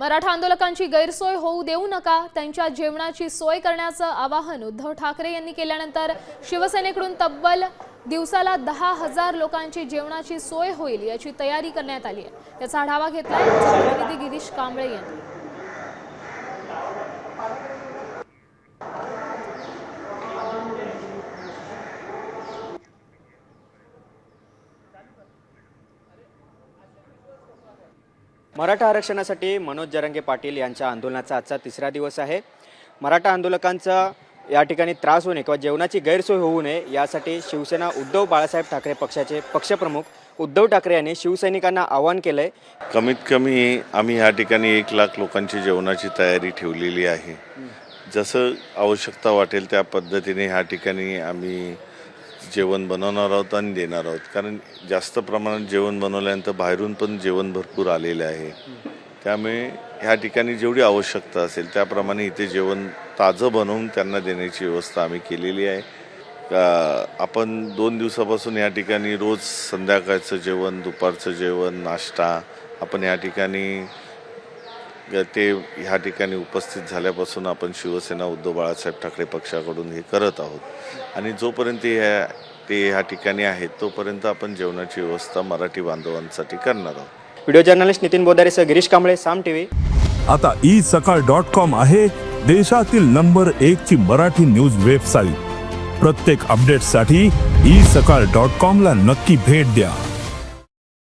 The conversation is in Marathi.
मराठा आंदोलकांची गैरसोय होऊ देऊ नका, त्यांच्या जेवणाची सोय करण्याचं आवाहन उद्धव ठाकरे यांनी केल्यानंतर शिवसेनेकडून तब्बल दिवसाला 10,000 लोकांची जेवणाची सोय होईल याची तयारी करण्यात आली आहे। याचा आढावा घेतलाय प्रतिनिधी गिरीश कांबळे यांनी। मराठा आरक्षणासाठी मनोज जरांगे पाटील यांच्या आंदोलनाचा आजचा तिसरा दिवस आहे। मराठा आंदोलकांचा या ठिकाणी त्रास होऊ नये किंवा जेवणाची गैरसोय होऊ नये यासाठी शिवसेना उद्धव बाळासाहेब ठाकरे पक्षाचे पक्षप्रमुख उद्धव ठाकरे यांनी शिवसैनिकांना आवाहन केलंय। कमीत कमी आम्ही या ठिकाणी 1 लाख लोकांची जेवणाची तयारी ठेवलेली आहे। जसं आवश्यकता वाटेल त्या पद्धतीने ह्या ठिकाणी आम्ही जेवण बनवणार आहोत आणि देणार आहोत, कारण जास्त प्रमाणात जेवण बनवल्यानंतर बाहेरून पण जेवण भरपूर आलेले आहे। त्यामुळे ह्या ठिकाणी जेवढी आवश्यकता असेल त्याप्रमाणे इथे जेवण ताजं बनवून त्यांना देण्याची व्यवस्था आम्ही केलेली आहे। आपण 2 दिवसापासून या ठिकाणी रोज संध्याकाळचं जेवण, दुपारचं जेवण, नाश्ता आपण या ठिकाणी ते ह्या ठिकाणी उपस्थित झाल्यापासून आपण शिवसेना उद्धव बाळासाहेब ठाकरे पक्षाकडून हे करत आहोत आणि जोपर्यंत ते ह्या ठिकाणी आहेत तोपर्यंत आपण जेवणाची व्यवस्था मराठी बांधवांसाठी करणार आहोत। व्हिडिओ जर्नलिस्ट नितीन बोदारेसह गिरीश कांबळे, साम टीव्ही। आता isakal.com आहे देशातील नंबर 1 ची मराठी न्यूज वेबसाईट। प्रत्येक अपडेटसाठी isakal.com ला नक्की भेट द्या।